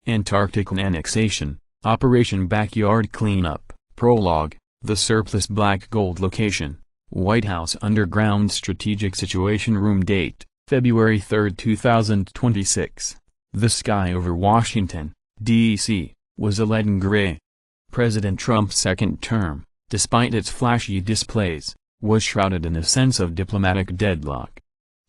Antarctican annexation, Operation Backyard Cleanup, Prologue, The Surplus Black Gold Location, White House Underground Strategic Situation Room Date, February 3, 2026. The sky over Washington, D.C., was a leaden gray. President Trump's second term, despite its flashy displays, was shrouded in a sense of diplomatic deadlock.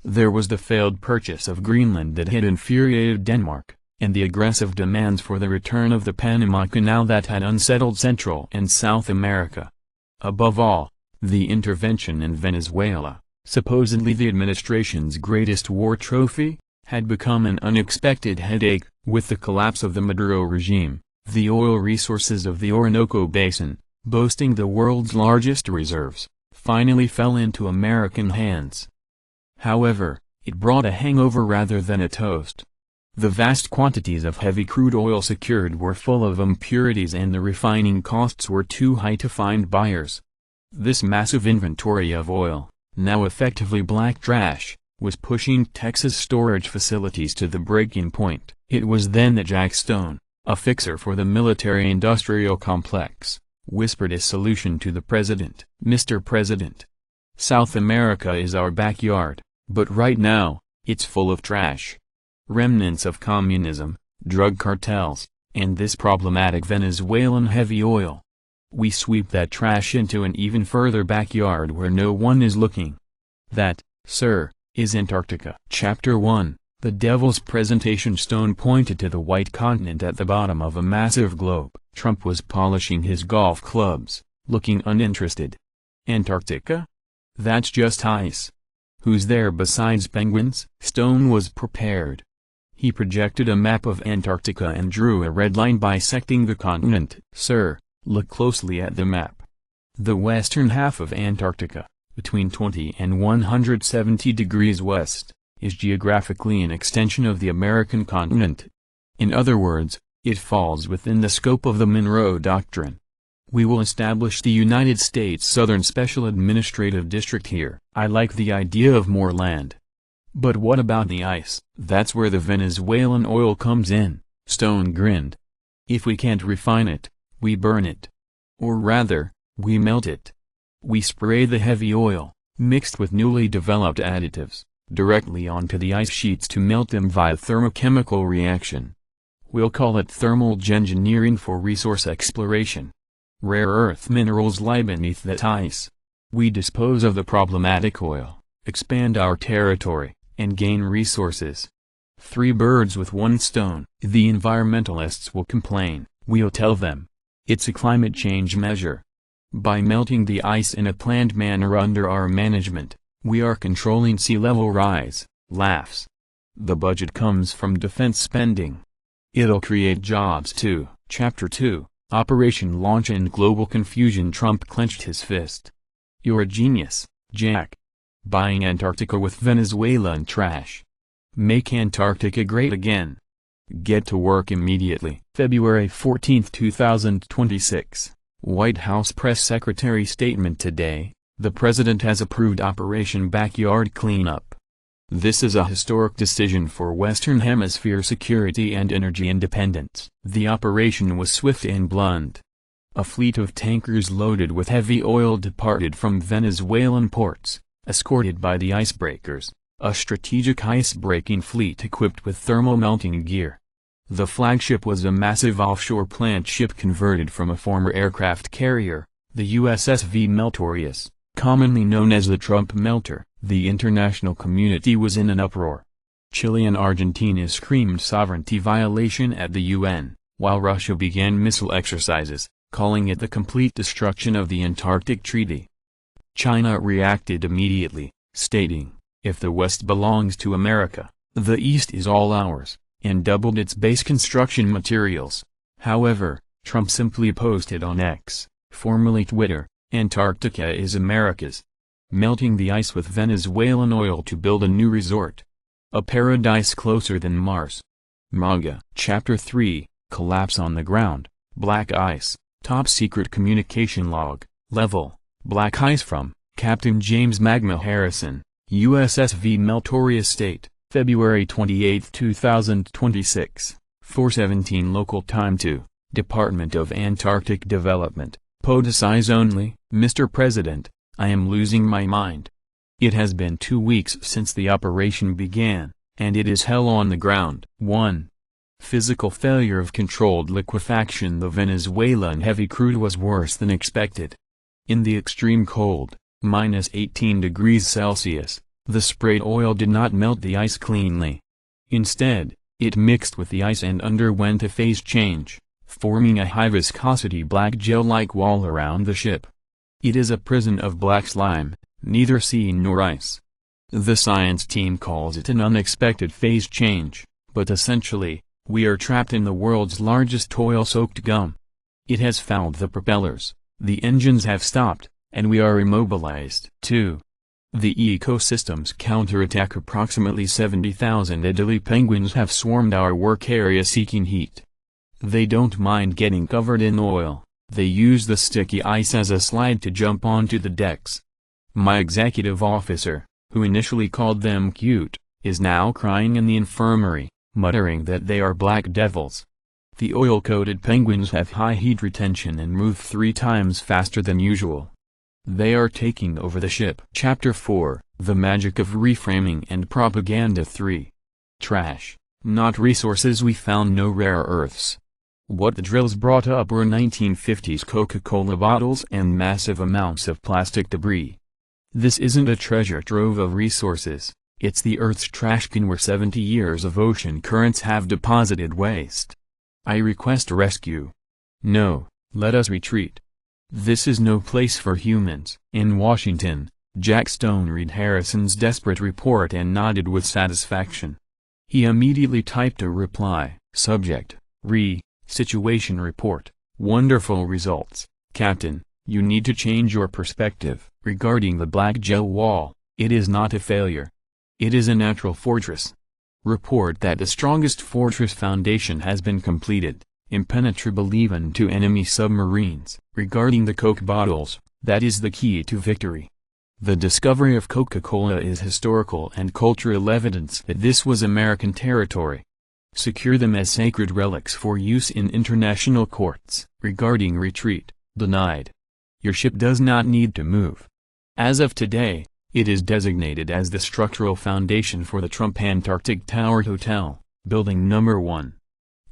There was the failed purchase of Greenland that had infuriated Denmark, and the aggressive demands for the return of the Panama Canal that had unsettled Central and South America. Above all, the intervention in Venezuela, supposedly the administration's greatest war trophy, had become an unexpected headache. With the collapse of the Maduro regime, the oil resources of the Orinoco Basin, boasting the world's largest reserves, finally fell into American hands. However, it brought a hangover rather than a toast. The vast quantities of heavy crude oil secured were full of impurities and the refining costs were too high to find buyers. This massive inventory of oil, now effectively black trash, was pushing Texas storage facilities to the breaking point. It was then that Jack Stone, a fixer for the military-industrial complex, whispered a solution to the president. "Mr. President, South America is our backyard, but right now, it's full of trash. Remnants of communism, drug cartels, and this problematic Venezuelan heavy oil. We sweep that trash into an even further backyard where no one is looking. That, sir, is Antarctica." Chapter 1, The Devil's Presentation. Stone pointed to the white continent at the bottom of a massive globe. Trump was polishing his golf clubs, looking uninterested. "Antarctica? That's just ice. Who's there besides penguins?" Stone was prepared. He projected a map of Antarctica and drew a red line bisecting the continent. "Sir, look closely at the map. The western half of Antarctica, between 20 and 170 degrees west, is geographically an extension of the American continent. In other words, it falls within the scope of the Monroe Doctrine. We will establish the United States Southern Special Administrative District here." "I like the idea of more land. But what about the ice?" "That's where the Venezuelan oil comes in." Stone grinned. "If we can't refine it, we burn it. Or rather, we melt it. We spray the heavy oil, mixed with newly developed additives, directly onto the ice sheets to melt them via thermochemical reaction. We'll call it thermal geoengineering for resource exploration. Rare earth minerals lie beneath that ice. We dispose of the problematic oil, expand our territory, and gain resources. 3 birds with 1 stone." The environmentalists will complain. We'll tell them, it's a climate change measure. By melting the ice in a planned manner under our management, we are controlling sea level rise. Laughs. "The budget comes from defense spending. It'll create jobs too." Chapter 2, Operation Launch and Global Confusion. Trump clenched his fist. "You're a genius, Jack. Buying Antarctica with Venezuelan trash. Make Antarctica great again. Get to work immediately." February 14, 2026. White House Press Secretary statement today, "The President has approved Operation Backyard Cleanup. This is a historic decision for Western Hemisphere security and energy independence." The operation was swift and blunt. A fleet of tankers loaded with heavy oil departed from Venezuelan ports, escorted by the icebreakers, a strategic ice-breaking fleet equipped with thermal melting gear. The flagship was a massive offshore plant ship converted from a former aircraft carrier, the USS Meltorius, commonly known as the Trump Melter. The international community was in an uproar. Chile and Argentina screamed sovereignty violation at the UN, while Russia began missile exercises, calling it the complete destruction of the Antarctic Treaty. China reacted immediately, stating, "If the West belongs to America, the East is all ours," and doubled its base construction materials. However, Trump simply posted on X, formerly Twitter, "Antarctica is America's. Melting the ice with Venezuelan oil to build a new resort. A paradise closer than Mars." MAGA. Chapter 3, Collapse on the Ground, Black Ice, Top Secret Communication Log, Level, Black Ice from, Captain James Magma Harrison, USS Meltorius State, February 28, 2026. 4:17 local time. 2, Department of Antarctic Development, POTUS eyes only. Mr. President, I am losing my mind. It has been 2 weeks since the operation began, and it is hell on the ground. 1. Physical failure of controlled liquefaction. The Venezuelan heavy crude was worse than expected. In the extreme cold, -18 degrees Celsius, the sprayed oil did not melt the ice cleanly. Instead, it mixed with the ice and underwent a phase change, forming a high-viscosity black gel-like wall around the ship. It is a prison of black slime, neither sea nor ice. The science team calls it an unexpected phase change, but essentially, we are trapped in the world's largest oil-soaked gum. It has fouled the propellers, the engines have stopped, and we are immobilized. 2. The ecosystems counterattack. Approximately 70,000 Adelie penguins have swarmed our work area seeking heat. They don't mind getting covered in oil, they use the sticky ice as a slide to jump onto the decks. My executive officer, who initially called them cute, is now crying in the infirmary, muttering that they are black devils. The oil-coated penguins have high heat retention and move 3 times faster than usual. They are taking over the ship. Chapter 4, The Magic of Reframing and Propaganda. 3. Trash, not resources. We found no rare earths. What the drills brought up were 1950s Coca-Cola bottles and massive amounts of plastic debris. This isn't a treasure trove of resources, it's the Earth's trash can where 70 years of ocean currents have deposited waste. I request rescue. No, let us retreat. This is no place for humans. In Washington, Jack Stone read Harrison's desperate report and nodded with satisfaction. He immediately typed a reply. Subject, Situation report. Wonderful results, Captain. You need to change your perspective. Regarding the black gel wall, it is not a failure. It is a natural fortress. Report that the strongest fortress foundation has been completed, impenetrable even to enemy submarines. Regarding the Coke bottles, that is the key to victory. The discovery of Coca-Cola is historical and cultural evidence that this was American territory. Secure them as sacred relics for use in international courts. Regarding retreat, denied. Your ship does not need to move. As of today, it is designated as the structural foundation for the Trump Antarctic Tower Hotel, Building No. 1.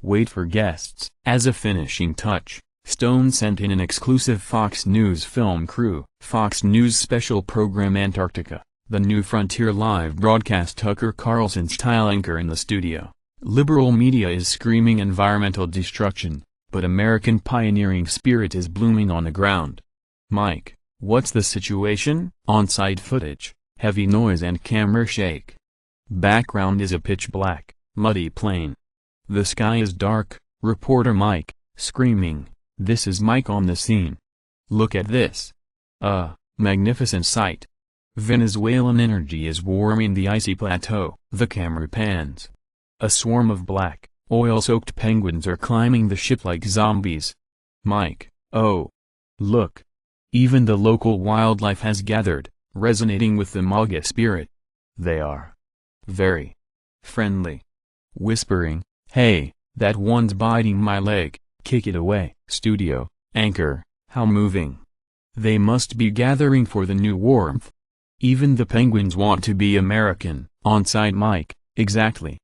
Wait for guests. As a finishing touch, Stone sent in an exclusive Fox News film crew. Fox News special program Antarctica, The New Frontier live broadcast. Tucker Carlson-style anchor in the studio. Liberal media is screaming environmental destruction, but American pioneering spirit is blooming on the ground. Mike, what's the situation? On-site footage, heavy noise and camera shake. Background is a pitch black, muddy plain. The sky is dark. Reporter Mike, screaming, "This is Mike on the scene. Look at this. Magnificent sight. Venezuelan energy is warming the icy plateau." The camera pans. A swarm of black, oil-soaked penguins are climbing the ship like zombies. Mike, oh. Look. Even the local wildlife has gathered, resonating with the MAGA spirit. They are very friendly. Whispering, "Hey, that one's biting my leg, kick it away." Studio, anchor, how moving. They must be gathering for the new warmth. Even the penguins want to be American. On-site Mike, exactly.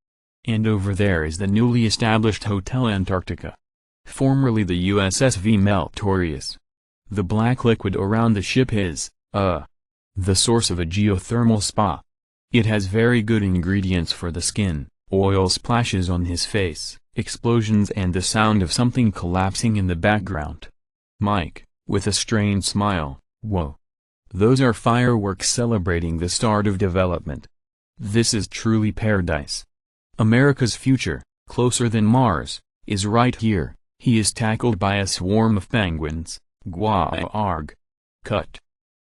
And over there is the newly established Hotel Antarctica. Formerly the USS Meritorious. The black liquid around the ship is, the source of a geothermal spa. It has very good ingredients for the skin. Oil splashes on his face, explosions and the sound of something collapsing in the background. Mike, with a strained smile, whoa. Those are fireworks celebrating the start of development. This is truly paradise. America's future, closer than Mars, is right here. He is tackled by a swarm of penguins. Arg. Cut.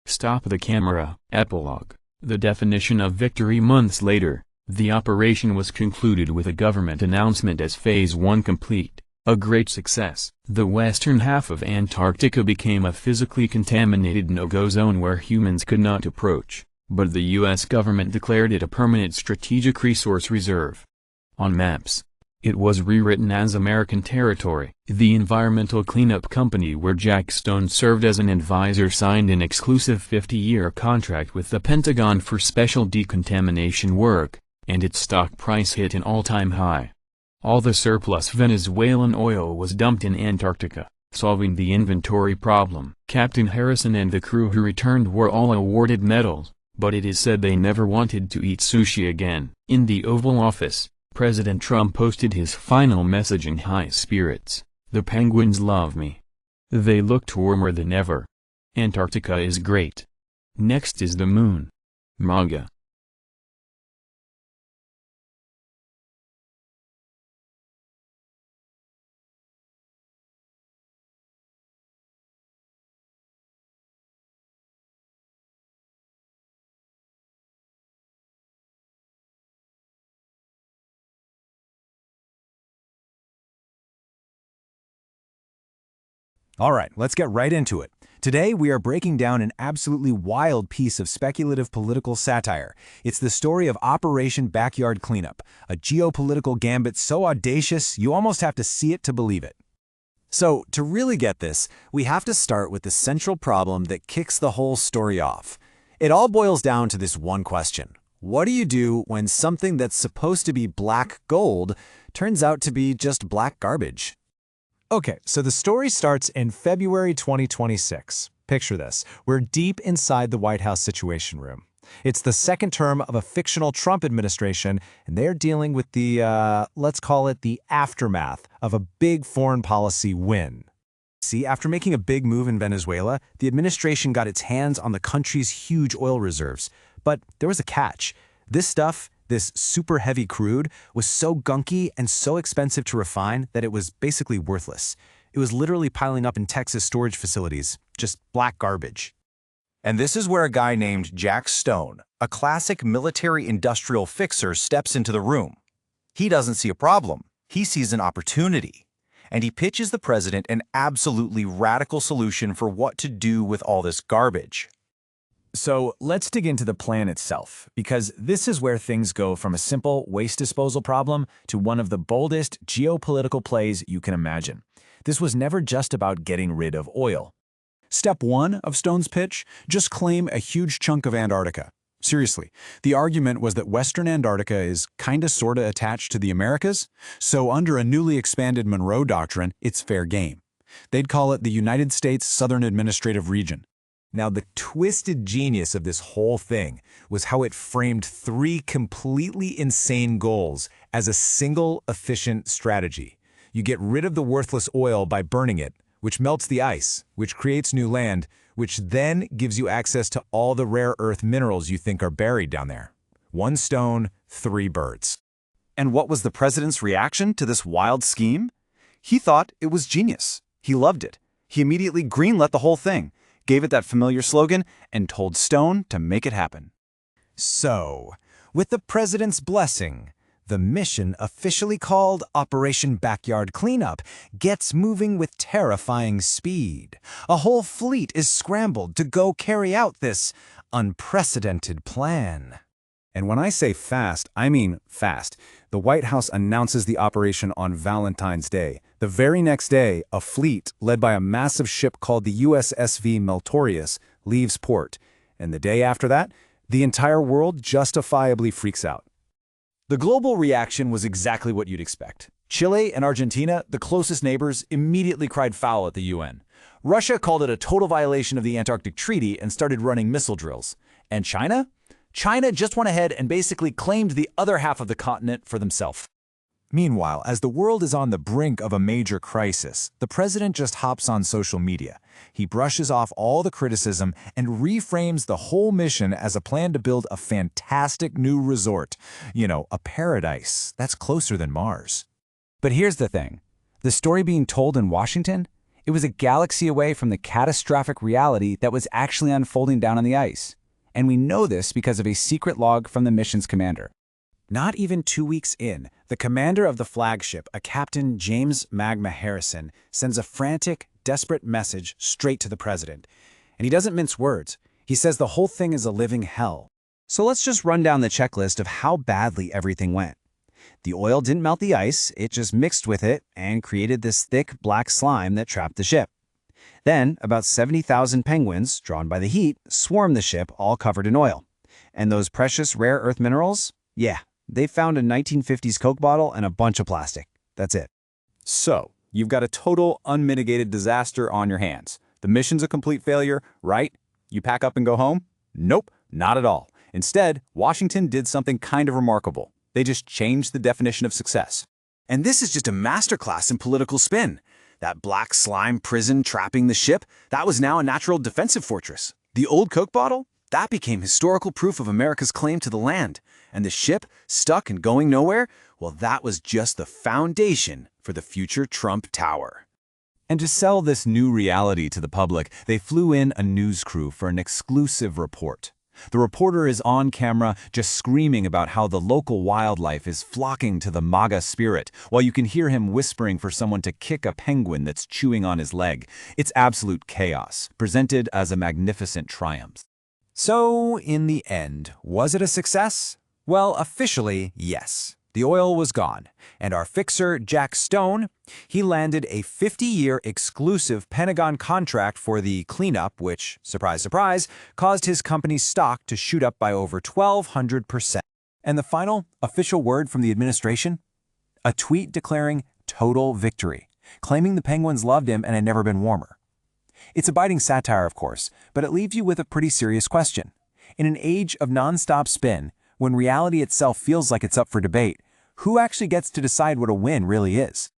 Stop the camera. Epilogue. The definition of victory. Months later, the operation was concluded with a government announcement as Phase 1 complete. A great success. The western half of Antarctica became a physically contaminated no-go zone where humans could not approach, but the U.S. government declared it a permanent strategic resource reserve. On maps, It was rewritten as American territory. The environmental cleanup company where Jack Stone served as an advisor signed an exclusive 50-year contract with the Pentagon for special decontamination work, and its stock price hit an all-time high. All the surplus Venezuelan oil was dumped in Antarctica, solving the inventory problem. Captain Harrison and the crew who returned were all awarded medals, but it is said they never wanted to eat sushi again. In the Oval Office, President Trump posted his final message in high spirits. "The penguins love me. They looked warmer than ever. Antarctica is great. Next is the moon. MAGA." All right, let's get right into it. Today, we are breaking down an absolutely wild piece of speculative political satire. It's the story of Operation Backyard Cleanup, a geopolitical gambit so audacious you almost have to see it to believe it. So, to really get this, we have to start with the central problem that kicks the whole story off. It all boils down to this one question. What do you do when something that's supposed to be black gold turns out to be just black garbage? Okay, so the story starts in February 2026. Picture this. We're deep inside the White House Situation Room. It's the second term of a fictional Trump administration, and they're dealing with the, let's call it the aftermath of a big foreign policy win. See, after making a big move in Venezuela, the administration got its hands on the country's huge oil reserves. But there was a catch. This stuff, this super heavy crude, was so gunky and so expensive to refine that it was basically worthless. It was literally piling up in Texas storage facilities, just black garbage. And this is where a guy named Jack Stone, a classic military-industrial fixer, steps into the room. He doesn't see a problem. He sees an opportunity. And he pitches the president an absolutely radical solution for what to do with all this garbage. So let's dig into the plan itself, because this is where things go from a simple waste disposal problem to one of the boldest geopolitical plays you can imagine. This was never just about getting rid of oil. Step 1 of Stone's pitch, just claim a huge chunk of Antarctica. Seriously, the argument was that Western Antarctica is kinda sorta attached to the Americas, so under a newly expanded Monroe Doctrine, it's fair game. They'd call it the United States Southern Administrative Region. Now, the twisted genius of this whole thing was how it framed 3 completely insane goals as a single efficient strategy. You get rid of the worthless oil by burning it, which melts the ice, which creates new land, which then gives you access to all the rare earth minerals you think are buried down there. 1 stone, 3 birds. And what was the president's reaction to this wild scheme? He thought it was genius. He loved it. He immediately greenlit the whole thing, gave it that familiar slogan, and told Stone to make it happen. So, with the president's blessing, the mission, officially called Operation Backyard Cleanup, gets moving with terrifying speed. A whole fleet is scrambled to go carry out this unprecedented plan. And when I say fast, I mean fast. The White House announces the operation on Valentine's Day. The very next day, a fleet, led by a massive ship called the USSV Meltorius, leaves port. And the day after that, the entire world justifiably freaks out. The global reaction was exactly what you'd expect. Chile and Argentina, the closest neighbors, immediately cried foul at the UN. Russia called it a total violation of the Antarctic Treaty and started running missile drills. And China? China just went ahead and basically claimed the other half of the continent for themselves. Meanwhile, as the world is on the brink of a major crisis, the president just hops on social media. He brushes off all the criticism and reframes the whole mission as a plan to build a fantastic new resort. You know, a paradise that's closer than Mars. But here's the thing. The story being told in Washington, it was a galaxy away from the catastrophic reality that was actually unfolding down on the ice. And we know this because of a secret log from the mission's commander. Not even 2 weeks in, the commander of the flagship, a Captain James Magma Harrison, sends a frantic, desperate message straight to the president. And he doesn't mince words. He says the whole thing is a living hell. So let's just run down the checklist of how badly everything went. The oil didn't melt the ice, it just mixed with it and created this thick black slime that trapped the ship. Then, about 70,000 penguins, drawn by the heat, swarmed the ship all covered in oil. And those precious rare earth minerals? Yeah, they found a 1950s Coke bottle and a bunch of plastic. That's it. So, you've got a total unmitigated disaster on your hands. The mission's a complete failure, right? You pack up and go home? Nope, not at all. Instead, Washington did something kind of remarkable. They just changed the definition of success. And this is just a masterclass in political spin. That black slime prison trapping the ship, that was now a natural defensive fortress. The old Coke bottle? That became historical proof of America's claim to the land. And the ship, stuck and going nowhere? Well, that was just the foundation for the future Trump Tower. And to sell this new reality to the public, they flew in a news crew for an exclusive report. The reporter is on camera just screaming about how the local wildlife is flocking to the MAGA spirit, while you can hear him whispering for someone to kick a penguin that's chewing on his leg. It's absolute chaos, presented as a magnificent triumph. So, in the end, was it a success? Well, officially, yes. The oil was gone, and our fixer, Jack Stone, he landed a 50-year exclusive Pentagon contract for the cleanup, which, surprise, surprise, caused his company's stock to shoot up by over 1,200%. And the final official word from the administration? A tweet declaring total victory, claiming the Penguins loved him and had never been warmer. It's a biting satire, of course, but it leaves you with a pretty serious question. In an age of nonstop spin, when reality itself feels like it's up for debate, who actually gets to decide what a win really is?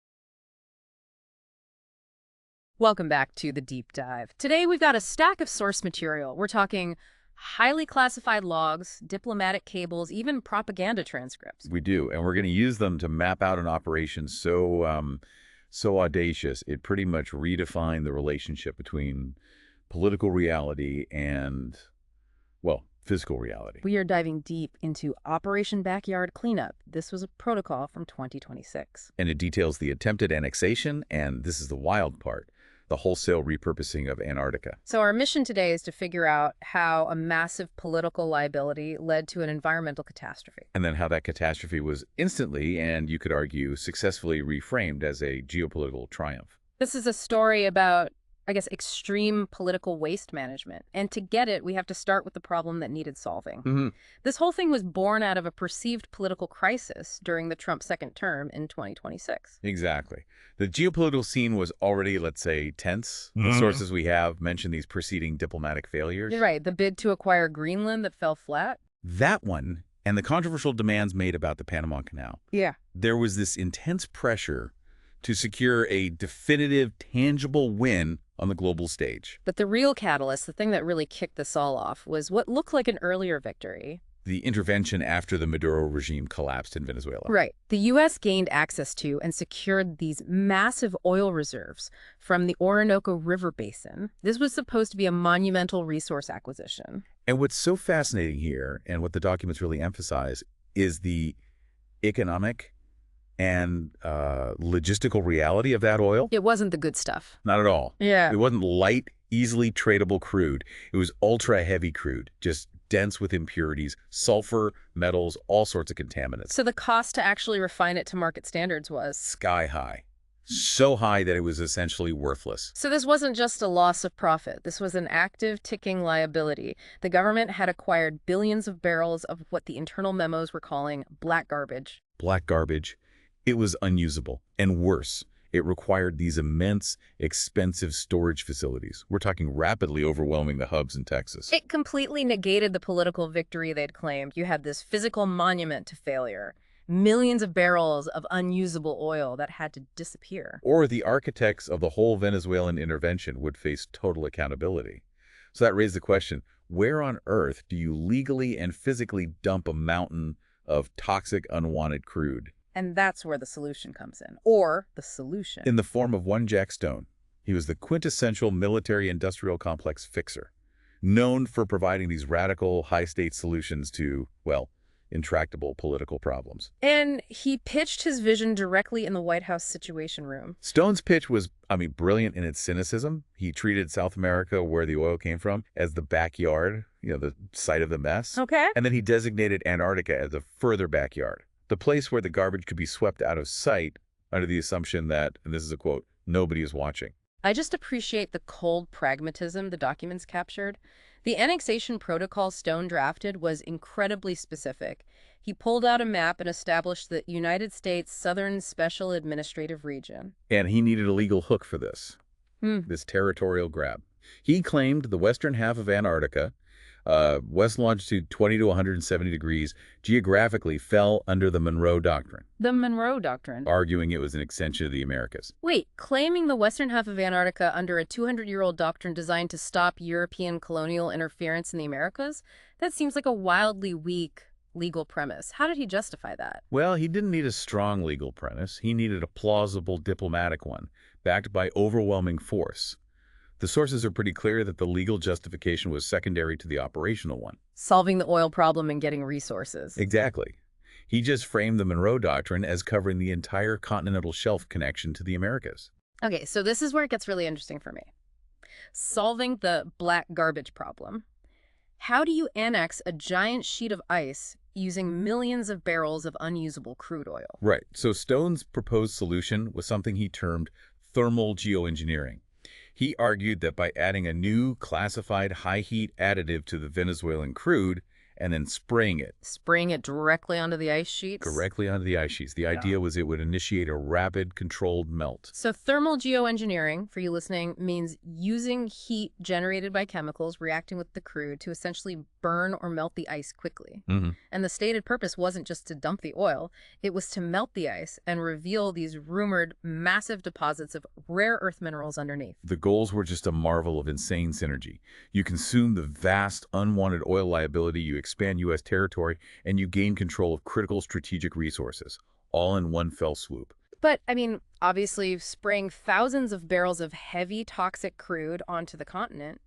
Welcome back to The Deep Dive. Today we've got a stack of source material. We're talking highly classified logs, diplomatic cables, even propaganda transcripts. We do, and we're going to use them to map out an operation so audacious, it pretty much redefined the relationship between political reality and, well, physical reality. We are diving deep into Operation Backyard Cleanup. This was a protocol from 2026. And it details the attempted annexation, and this is the wild part, the wholesale repurposing of Antarctica. So our mission today is to figure out how a massive political liability led to an environmental catastrophe. And then how that catastrophe was instantly, and you could argue, successfully reframed as a geopolitical triumph. This is a story about, I guess, extreme political waste management. And to get it, we have to start with the problem that needed solving. This whole thing was born out of a perceived political crisis during the Trump second term in 2026. Exactly. The geopolitical scene was already, let's say, tense. The sources we have mention these preceding diplomatic failures. You're right. The bid to acquire Greenland that fell flat. That one, and the controversial demands made about the Panama Canal. Yeah. There was this intense pressure to secure a definitive, tangible win on the global stage. But the real catalyst, the thing that really kicked this all off, was what looked like an earlier victory. The intervention after the Maduro regime collapsed in Venezuela. Right. The U.S. gained access to and secured these massive oil reserves from the Orinoco River Basin. This was supposed to be a monumental resource acquisition. And what's so fascinating here, and what the documents really emphasize, is the economic and logistical reality of that oil. It wasn't the good stuff. Not at all. Yeah. It wasn't light, easily tradable crude. It was ultra-heavy crude, just dense with impurities, sulfur, metals, all sorts of contaminants. So the cost to actually refine it to market standards was Sky high. So high that it was essentially worthless. So this wasn't just a loss of profit. This was an active, ticking liability. The government had acquired billions of barrels of what the internal memos were calling black garbage. Black garbage. It was unusable. And worse, it required these immense, expensive storage facilities. We're talking rapidly overwhelming the hubs in Texas. It completely negated the political victory they'd claimed. You had this physical monument to failure. Millions of barrels of unusable oil that had to disappear. Or the architects of the whole Venezuelan intervention would face total accountability. So that raised the question, where on earth do you legally and physically dump a mountain of toxic, unwanted crude? And that's where the solution comes in. Or the solution. In the form of one Jack Stone. He was the quintessential military-industrial complex fixer, known for providing these radical, high-stakes solutions to, well, intractable political problems. And he pitched his vision directly in the White House Situation Room. Stone's pitch was, brilliant in its cynicism. He treated South America, where the oil came from, as the backyard, the site of the mess. Okay. And then he designated Antarctica as a further backyard, the place where the garbage could be swept out of sight under the assumption that, and this is a quote, nobody is watching. I just appreciate the cold pragmatism the documents captured. The annexation protocol Stone drafted was incredibly specific. He pulled out a map and established the United States Southern Special Administrative Region. And he needed a legal hook for this, this territorial grab. He claimed the western half of Antarctica, west longitude 20 to 170 degrees, geographically fell under the Monroe Doctrine. The Monroe Doctrine. Arguing it was an extension of the Americas. Wait, claiming the western half of Antarctica under a 200-year-old doctrine designed to stop European colonial interference in the Americas? That seems like a wildly weak legal premise. How did he justify that? Well, he didn't need a strong legal premise. He needed a plausible diplomatic one, backed by overwhelming force. The sources are pretty clear that the legal justification was secondary to the operational one. Solving the oil problem and getting resources. Exactly. He just framed the Monroe Doctrine as covering the entire continental shelf connection to the Americas. Okay, so this is where it gets really interesting for me. Solving the black garbage problem. How do you annex a giant sheet of ice using millions of barrels of unusable crude oil? Right. So Stone's proposed solution was something he termed thermal geoengineering. He argued that by adding a new classified high-heat additive to the Venezuelan crude and then spraying it directly onto the ice sheets? Directly onto the ice sheets. The idea was it would initiate a rapid, controlled melt. So thermal geoengineering, for you listening, means using heat generated by chemicals reacting with the crude to essentially burn or melt the ice quickly. And the stated purpose wasn't just to dump the oil, it was to melt the ice and reveal these rumored massive deposits of rare earth minerals underneath. The goals were just a marvel of insane synergy. You consume the vast, unwanted oil liability, you expand U.S. territory, and you gain control of critical strategic resources, all in one fell swoop. But, I mean, obviously spraying thousands of barrels of heavy toxic crude onto the continent,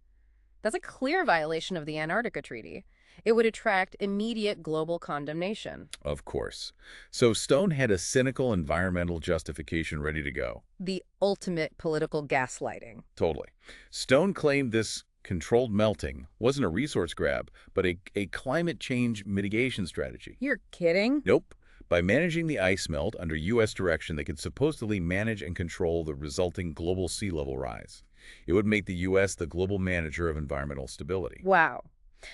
that's a clear violation of the Antarctica Treaty. It would attract immediate global condemnation. Of course. So Stone had a cynical environmental justification ready to go. The ultimate political gaslighting. Totally. Stone claimed this controlled melting wasn't a resource grab, but a climate change mitigation strategy. You're kidding? Nope. By managing the ice melt under U.S. direction, they could supposedly manage and control the resulting global sea level rise. It would make the U.S. the global manager of environmental stability. Wow.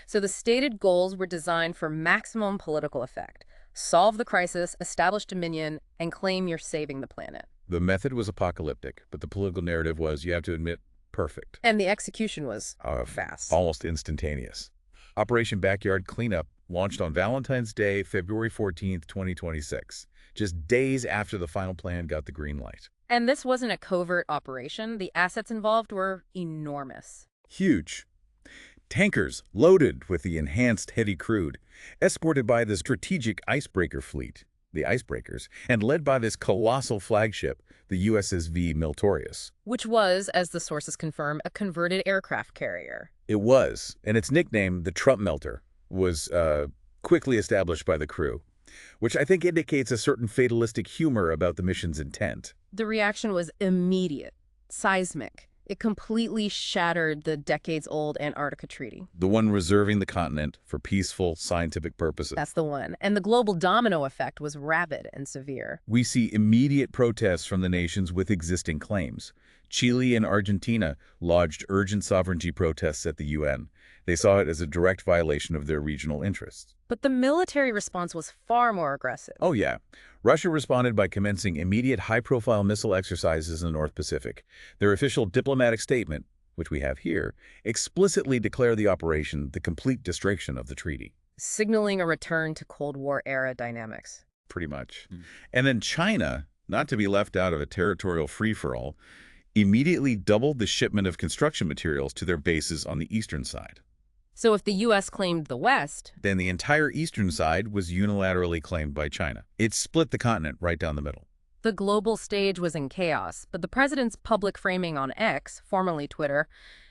So the stated goals were designed for maximum political effect. Solve the crisis, establish dominion, and claim you're saving the planet. The method was apocalyptic, but the political narrative was, you have to admit, perfect. And the execution was fast. Almost instantaneous. Operation Backyard Cleanup launched on Valentine's Day, February 14th, 2026, just days after the final plan got the green light. And this wasn't a covert operation. The assets involved were enormous. Huge. Tankers loaded with the enhanced heavy crude, escorted by the strategic icebreaker fleet, the icebreakers, and led by this colossal flagship, the USSV Miltorius. Which was, as the sources confirm, a converted aircraft carrier. It was, and its nickname, the Trump Melter, was quickly established by the crew, which I think indicates a certain fatalistic humor about the mission's intent. The reaction was immediate, seismic. It completely shattered the decades-old Antarctica Treaty. The one reserving the continent for peaceful, scientific purposes. That's the one. And the global domino effect was rapid and severe. We see immediate protests from the nations with existing claims. Chile and Argentina lodged urgent sovereignty protests at the UN. They saw it as a direct violation of their regional interests. But the military response was far more aggressive. Oh, yeah. Russia responded by commencing immediate high-profile missile exercises in the North Pacific. Their official diplomatic statement, which we have here, explicitly declared the operation the complete destruction of the treaty. Signaling a return to Cold War-era dynamics. Pretty much. And then China, not to be left out of a territorial free-for-all, immediately doubled the shipment of construction materials to their bases on the eastern side. So if the U.S. claimed the West, then the entire eastern side was unilaterally claimed by China. It split the continent right down the middle. The global stage was in chaos, but the president's public framing on X, formerly Twitter,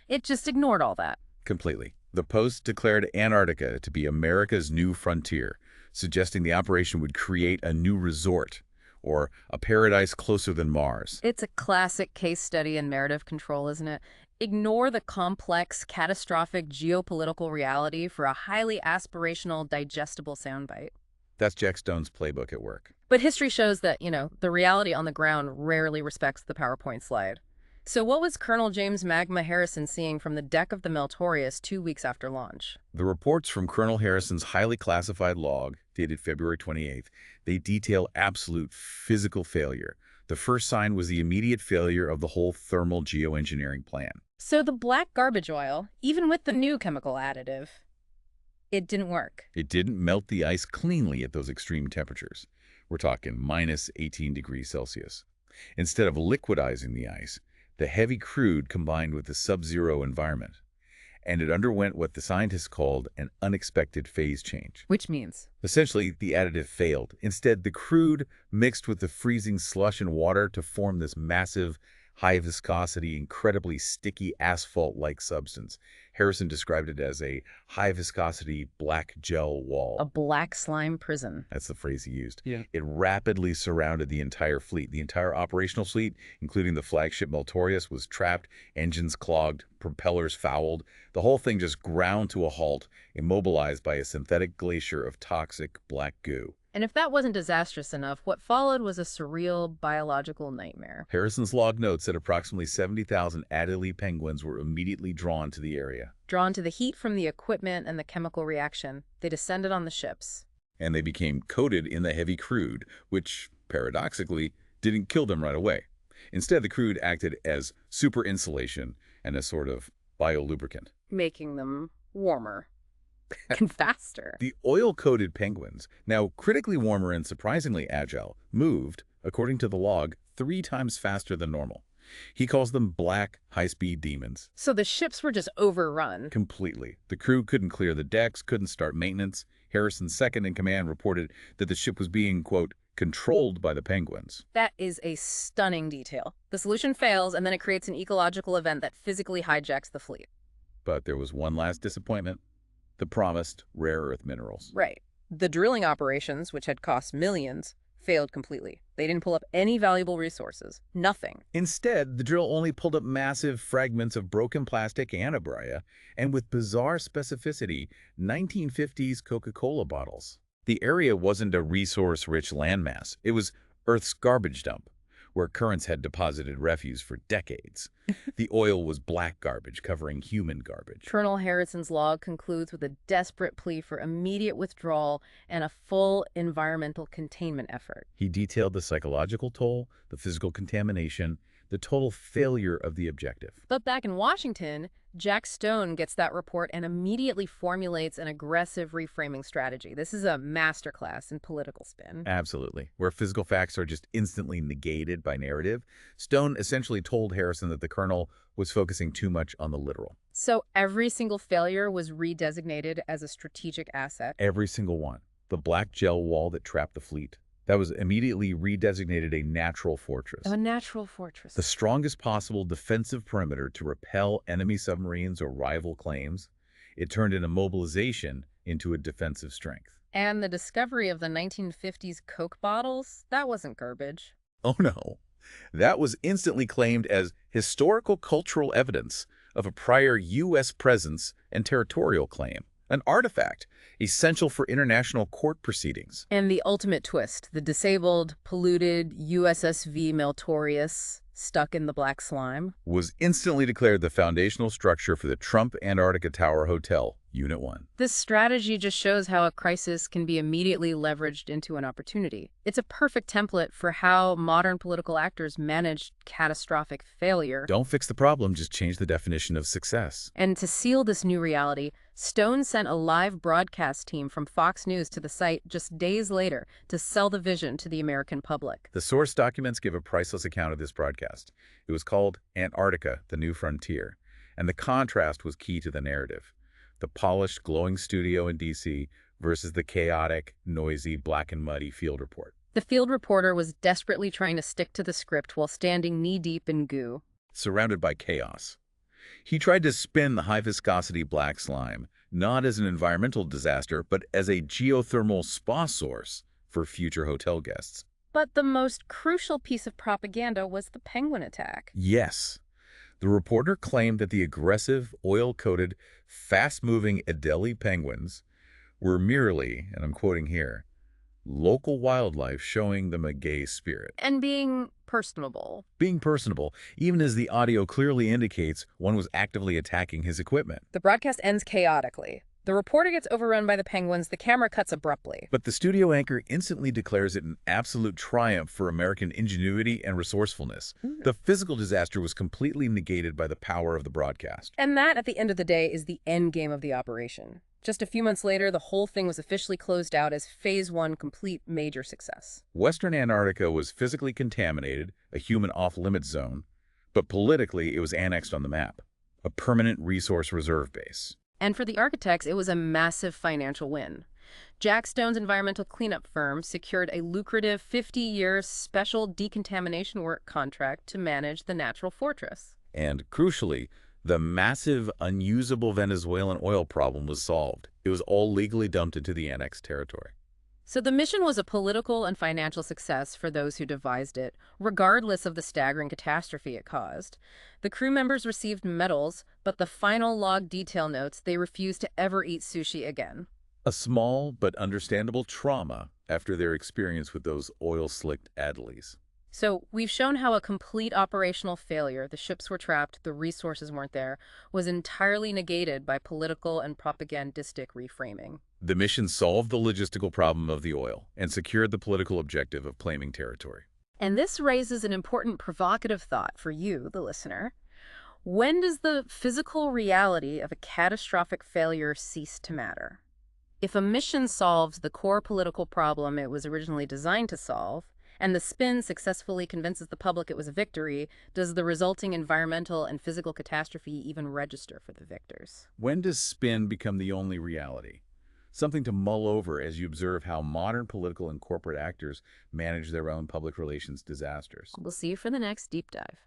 it just ignored all that. Completely. The Post declared Antarctica to be America's new frontier, suggesting the operation would create a new resort, or a paradise closer than Mars. It's a classic case study in narrative control, isn't it? Ignore the complex, catastrophic geopolitical reality for a highly aspirational, digestible soundbite. That's Jack Stone's playbook at work. But history shows that, the reality on the ground rarely respects the PowerPoint slide. So what was Colonel James Magma Harrison seeing from the deck of the Meltorius 2 weeks after launch? The reports from Colonel Harrison's highly classified log, dated February 28th, they detail absolute physical failure. The first sign was the immediate failure of the whole thermal geoengineering plan. So the black garbage oil, even with the new chemical additive, it didn't work. It didn't melt the ice cleanly at those extreme temperatures. We're talking minus 18 degrees Celsius. Instead of liquidizing the ice, the heavy crude combined with the sub-zero environment, and it underwent what the scientists called an unexpected phase change. Which means? Essentially, the additive failed. Instead, the crude mixed with the freezing slush and water to form this massive, high-viscosity, incredibly sticky asphalt-like substance. Harrison described it as a high-viscosity black gel wall. A black slime prison. That's the phrase he used. Yeah. It rapidly surrounded the entire fleet. The entire operational fleet, including the flagship Meltorius, was trapped, engines clogged, propellers fouled. The whole thing just ground to a halt, immobilized by a synthetic glacier of toxic black goo. And if that wasn't disastrous enough, what followed was a surreal biological nightmare. Harrison's log notes that approximately 70,000 Adelie penguins were immediately drawn to the area. Drawn to the heat from the equipment and the chemical reaction, they descended on the ships. And they became coated in the heavy crude, which, paradoxically, didn't kill them right away. Instead, the crude acted as super insulation and a sort of biolubricant. Making them warmer. And faster. The oil-coated penguins, now critically warmer and surprisingly agile, moved, according to the log, 3 times faster than normal. He calls them black, high-speed demons. So the ships were just overrun. Completely. The crew couldn't clear the decks, couldn't start maintenance. Harrison's second-in-command reported that the ship was being, quote, controlled by the penguins. That is a stunning detail. The solution fails, and then it creates an ecological event that physically hijacks the fleet. But there was one last disappointment. The promised rare earth minerals. Right. The drilling operations, which had cost millions, failed completely. They didn't pull up any valuable resources. Nothing. Instead, the drill only pulled up massive fragments of broken plastic and abria, and with bizarre specificity, 1950s Coca-Cola bottles. The area wasn't a resource-rich landmass. It was Earth's garbage dump, where currents had deposited refuse for decades. The oil was black garbage covering human garbage. Colonel Harrison's log concludes with a desperate plea for immediate withdrawal and a full environmental containment effort. He detailed the psychological toll, the physical contamination, the total failure of the objective. But back in Washington, Jack Stone gets that report and immediately formulates an aggressive reframing strategy. This is a masterclass in political spin. Absolutely. Where physical facts are just instantly negated by narrative, Stone essentially told Harrison that the colonel was focusing too much on the literal. So every single failure was redesignated as a strategic asset. Every single one. The black gel wall that trapped the fleet. That was immediately redesignated a natural fortress. A natural fortress. The strongest possible defensive perimeter to repel enemy submarines or rival claims. It turned an immobilization into a defensive strength. And the discovery of the 1950s Coke bottles, that wasn't garbage. Oh no. That was instantly claimed as historical cultural evidence of a prior U.S. presence and territorial claim. An artifact, essential for international court proceedings. And the ultimate twist, the disabled, polluted USSV Meltorius, stuck in the black slime, was instantly declared the foundational structure for the Trump Antarctica Tower Hotel, Unit 1. This strategy just shows how a crisis can be immediately leveraged into an opportunity. It's a perfect template for how modern political actors manage catastrophic failure. Don't fix the problem, just change the definition of success. And to seal this new reality, Stone sent a live broadcast team from Fox News to the site just days later to sell the vision to the American public. The source documents give a priceless account of this broadcast. It was called Antarctica, the New Frontier, and the contrast was key to the narrative. The polished, glowing studio in D.C. versus the chaotic, noisy, black and muddy field report. The field reporter was desperately trying to stick to the script while standing knee-deep in goo. Surrounded by chaos. He tried to spin the high-viscosity black slime, not as an environmental disaster, but as a geothermal spa source for future hotel guests. But the most crucial piece of propaganda was the penguin attack. Yes. The reporter claimed that the aggressive, oil-coated, fast-moving Adelie penguins were merely, and I'm quoting here, local wildlife showing them a gay spirit. And being personable. Being personable, even as the audio clearly indicates one was actively attacking his equipment. The broadcast ends chaotically. The reporter gets overrun by the penguins, the camera cuts abruptly. But the studio anchor instantly declares it an absolute triumph for American ingenuity and resourcefulness. The physical disaster was completely negated by the power of the broadcast. And that, at the end of the day, is the end game of the operation. Just a few months later, the whole thing was officially closed out as Phase 1 complete major success. Western Antarctica was physically contaminated, a human off-limits zone, but politically it was annexed on the map, a permanent resource reserve base. And for the architects, it was a massive financial win. Jack Stone's environmental cleanup firm secured a lucrative 50-year special decontamination work contract to manage the natural fortress. And crucially, the massive, unusable Venezuelan oil problem was solved. It was all legally dumped into the annexed territory. So the mission was a political and financial success for those who devised it, regardless of the staggering catastrophe it caused. The crew members received medals, but the final log detail notes they refused to ever eat sushi again. A small but understandable trauma after their experience with those oil-slicked Adelies. So we've shown how a complete operational failure, the ships were trapped, the resources weren't there, was entirely negated by political and propagandistic reframing. The mission solved the logistical problem of the oil and secured the political objective of claiming territory. And this raises an important provocative thought for you, the listener. When does the physical reality of a catastrophic failure cease to matter? If a mission solves the core political problem it was originally designed to solve, and the spin successfully convinces the public it was a victory, does the resulting environmental and physical catastrophe even register for the victors? When does spin become the only reality? Something to mull over as you observe how modern political and corporate actors manage their own public relations disasters. We'll see you for the next deep dive.